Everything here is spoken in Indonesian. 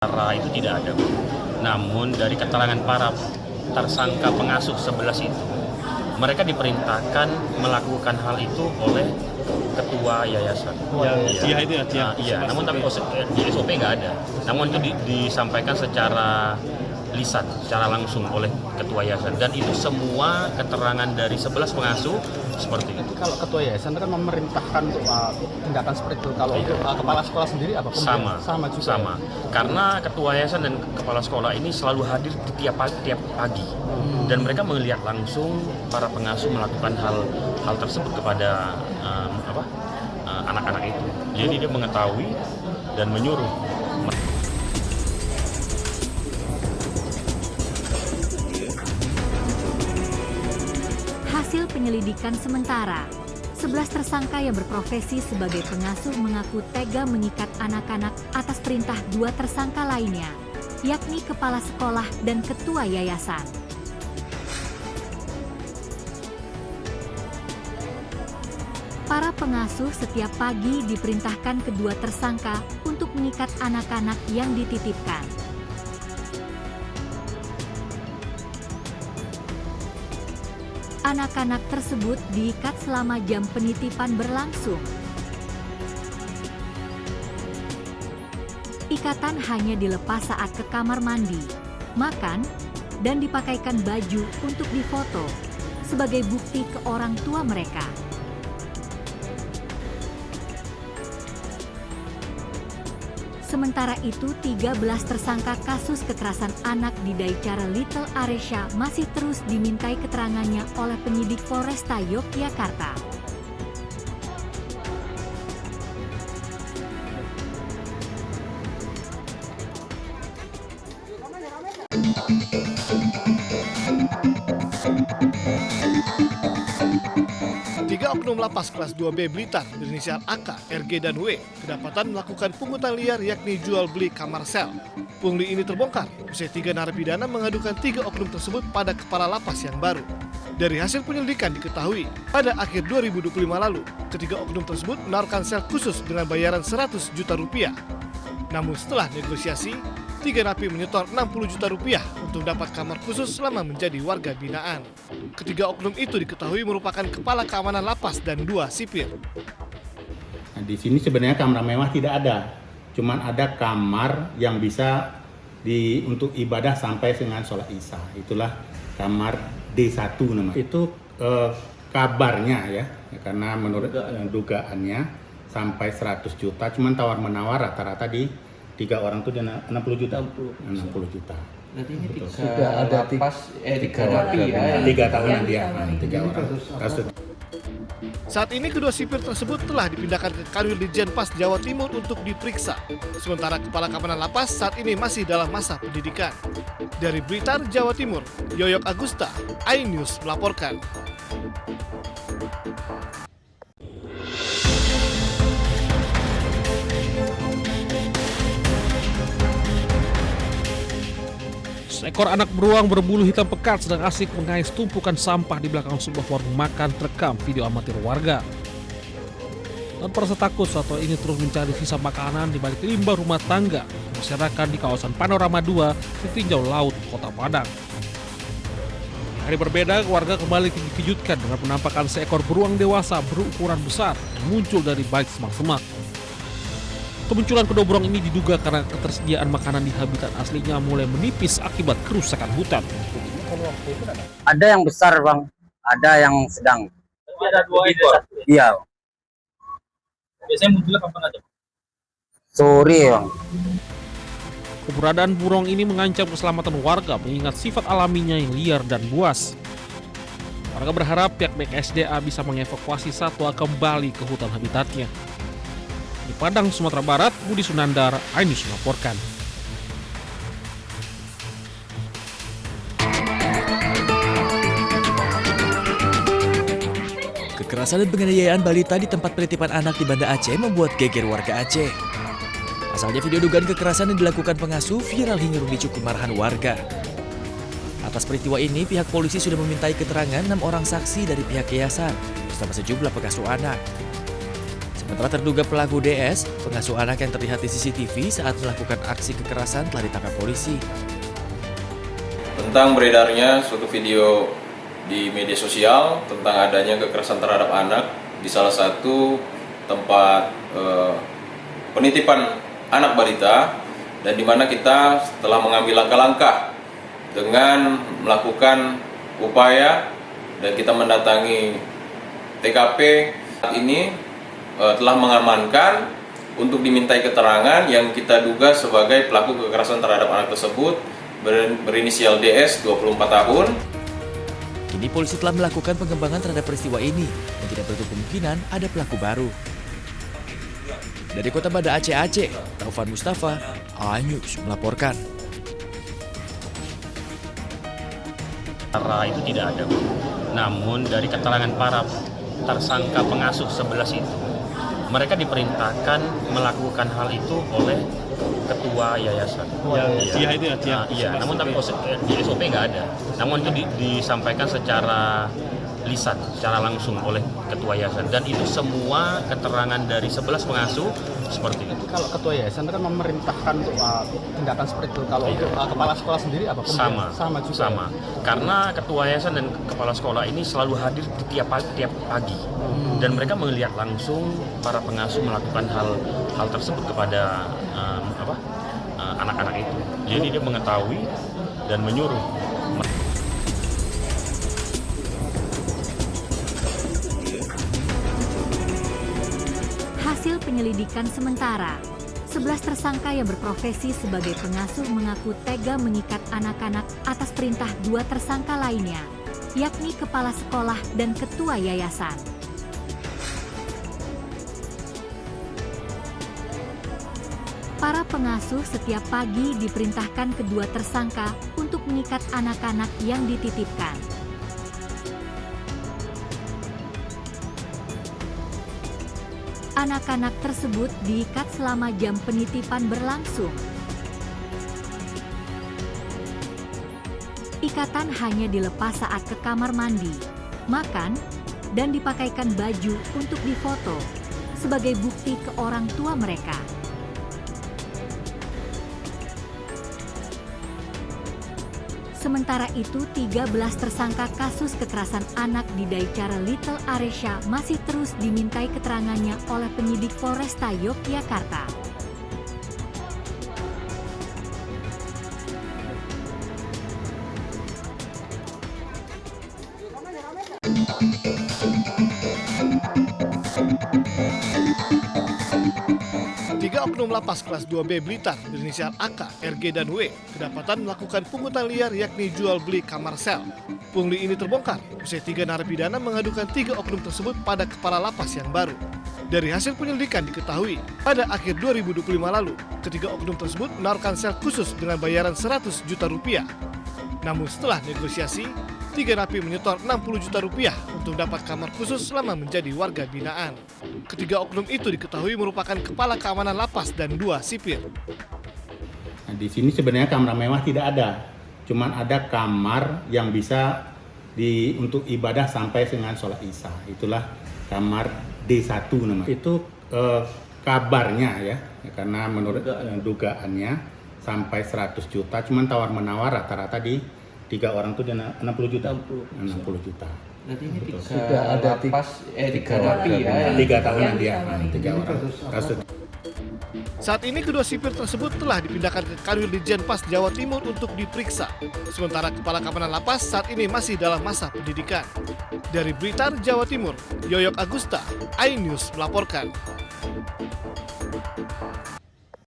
Itu tidak ada. Namun dari keterangan para tersangka pengasuh 11 itu, mereka diperintahkan melakukan hal itu oleh ketua yayasan. Iya, namun tapi di SOP nggak ada. Namun itu disampaikan secara lisan, secara langsung oleh ketua yayasan. Dan itu semua keterangan dari 11 pengasuh seperti itu. Kalau ketua yayasan kan memerintahkan untuk tindakan seperti itu. Kalau untuk kepala sekolah sendiri apa? Sama juga. Sama. Karena ketua yayasan dan kepala sekolah ini selalu hadir di tiap pagi. Dan mereka melihat langsung para pengasuh melakukan hal tersebut kepada anak-anak itu. Jadi dia mengetahui dan menyuruh. Hasil penyelidikan sementara, 11 tersangka yang berprofesi sebagai pengasuh mengaku tega mengikat anak-anak atas perintah 2 tersangka lainnya, yakni kepala sekolah dan ketua yayasan. Para pengasuh setiap pagi diperintahkan kedua tersangka untuk mengikat anak-anak yang dititipkan. Anak-anak tersebut diikat selama jam penitipan berlangsung. Ikatan hanya dilepas saat ke kamar mandi, makan, dan dipakaikan baju untuk difoto sebagai bukti ke orang tua mereka. Sementara itu, 13 tersangka kasus kekerasan anak di Daicara Little Aresya masih terus dimintai keterangannya oleh penyidik Polresta Yogyakarta. Tiga oknum lapas kelas 2B Blitar berinisial AK, RG, dan W kedapatan melakukan pungutan liar yakni jual beli kamar sel. Pungli ini terbongkar usai 3 narapidana mengadukan 3 oknum tersebut pada kepala lapas yang baru. Dari hasil penyelidikan diketahui, pada akhir 2025 lalu, ketiga oknum tersebut menawarkan sel khusus dengan bayaran 100 juta rupiah. Namun setelah negosiasi, 3 napi menyetor 60 juta rupiah untuk dapat kamar khusus selama menjadi warga binaan. Ketiga oknum itu diketahui merupakan kepala keamanan lapas dan 2 sipir. Nah, di sini sebenarnya kamar mewah tidak ada, cuman ada kamar yang bisa untuk ibadah sampai dengan sholat isya. Itulah kamar D1 namanya. Itu kabarnya ya, karena menurut dugaannya sampai 100 juta, cuman tawar-menawar rata-rata di 3 orang tuh 60 juta. 60 juta. Nanti ini Sudah ada tiga napi ya. 3 tahunan dia, 3 orang. Kasus. Saat ini kedua sipir tersebut telah dipindahkan ke Kanwil Ditjenpas Jawa Timur untuk diperiksa. Sementara kepala keamanan lapas saat ini masih dalam masa pendidikan. Dari Blitar, Jawa Timur, Yoyok Agusta, iNews melaporkan. Seekor anak beruang berbulu hitam pekat sedang asik mengais tumpukan sampah di belakang sebuah warung makan terekam video amatir warga. Tanpa rasa takut, satwa ini terus mencari sisa makanan di balik limbah rumah tangga yang berserakan di kawasan Panorama 2 di tinjau laut Kota Padang. Hari berbeda, warga kembali dikejutkan dengan penampakan seekor beruang dewasa berukuran besar yang muncul dari balik semak-semak. Kemunculan kedua beruang ini diduga karena ketersediaan makanan di habitat aslinya mulai menipis akibat kerusakan hutan. Ada yang besar bang, ada yang sedang. Tapi ada 2 ekor. Iya. Biasanya munculnya kapan aja? Sore bang. Keberadaan burung ini mengancam keselamatan warga mengingat sifat alaminya yang liar dan buas. Warga berharap pihak BKSDA bisa mengevakuasi satwa kembali ke hutan habitatnya. Di Padang, Sumatera Barat, Budi Sunandar, iNews melaporkan. Kekerasan dan penganiayaan balita di tempat penitipan anak di Banda Aceh membuat geger warga Aceh. Pasalnya video dugaan kekerasan yang dilakukan pengasuh viral hingga memicu kemarahan warga. Atas peristiwa ini, pihak polisi sudah memintai keterangan 6 orang saksi dari pihak yayasan bersama sejumlah pengasuh anak. Sementara terduga pelaku DS, pengasuh anak yang terlihat di CCTV saat melakukan aksi kekerasan telah ditangkap polisi. Tentang beredarnya suatu video di media sosial tentang adanya kekerasan terhadap anak di salah satu tempat penitipan anak balita, dan di mana kita telah mengambil langkah-langkah dengan melakukan upaya dan kita mendatangi TKP. Saat ini telah mengamankan untuk dimintai keterangan yang kita duga sebagai pelaku kekerasan terhadap anak tersebut berinisial DS 24 tahun. Kini polisi telah melakukan pengembangan terhadap peristiwa ini dan tidak tertutup kemungkinan ada pelaku baru. Dari Kota Banda Aceh, Taufan Mustafa, iNews melaporkan. Cara itu tidak ada, namun dari keterangan para tersangka pengasuh 11 itu, mereka diperintahkan melakukan hal itu oleh ketua yayasan. Namun tapi di SOP nggak ada. Namun itu disampaikan secara lisan, secara langsung oleh ketua yayasan, dan itu semua keterangan dari 11 pengasuh seperti itu. Kalau ketua yayasan kan memerintahkan untuk tindakan seperti itu. Kalau untuk kepala sekolah sendiri apa? Sama juga. Sama. Karena ketua yayasan dan kepala sekolah ini selalu hadir tiap pagi. Dan mereka melihat langsung para pengasuh melakukan hal tersebut kepada anak-anak itu. Jadi dia mengetahui dan menyuruh. Hasil penyelidikan sementara, 11 tersangka yang berprofesi sebagai pengasuh mengaku tega mengikat anak-anak atas perintah 2 tersangka lainnya, yakni kepala sekolah dan ketua yayasan. Para pengasuh setiap pagi diperintahkan kedua tersangka untuk mengikat anak-anak yang dititipkan. Anak-anak tersebut diikat selama jam penitipan berlangsung. Ikatan hanya dilepas saat ke kamar mandi, makan, dan dipakaikan baju untuk difoto sebagai bukti ke orang tua mereka. Sementara itu, 13 tersangka kasus kekerasan anak di Daicara Little Aresya masih terus dimintai keterangannya oleh penyidik Polresta Yogyakarta. Tiga oknum lapas kelas 2B Blitar berinisial AK, RG, dan W kedapatan melakukan pungutan liar yakni jual beli kamar sel. Pungli ini terbongkar usai 3 narapidana mengadukan 3 oknum tersebut pada kepala lapas yang baru. Dari hasil penyelidikan diketahui, pada akhir 2025 lalu, ketiga oknum tersebut menawarkan sel khusus dengan bayaran 100 juta rupiah. Namun setelah negosiasi, 3 napi menyetor 60 juta rupiah untuk dapat kamar khusus selama menjadi warga binaan. Ketiga oknum itu diketahui merupakan kepala keamanan lapas dan 2 sipir. Nah, di sini sebenarnya kamar mewah tidak ada, cuman ada kamar yang bisa untuk ibadah sampai dengan sholat isya. Itulah kamar D1 namanya. Itu kabarnya ya, karena menurut dugaannya sampai 100 juta, cuman tawar-menawar rata-rata di 3 orang itu 60 juta. 60 juta. Berarti ini Sudah ada tiga napi ya. 3 tahunan dia, 3 orang. Kasus. Saat ini kedua sipir tersebut telah dipindahkan ke Kanwil Ditjenpas Jawa Timur untuk diperiksa. Sementara kepala keamanan lapas saat ini masih dalam masa pendidikan. Dari Blitar, Jawa Timur, Yoyok Agusta, iNews melaporkan.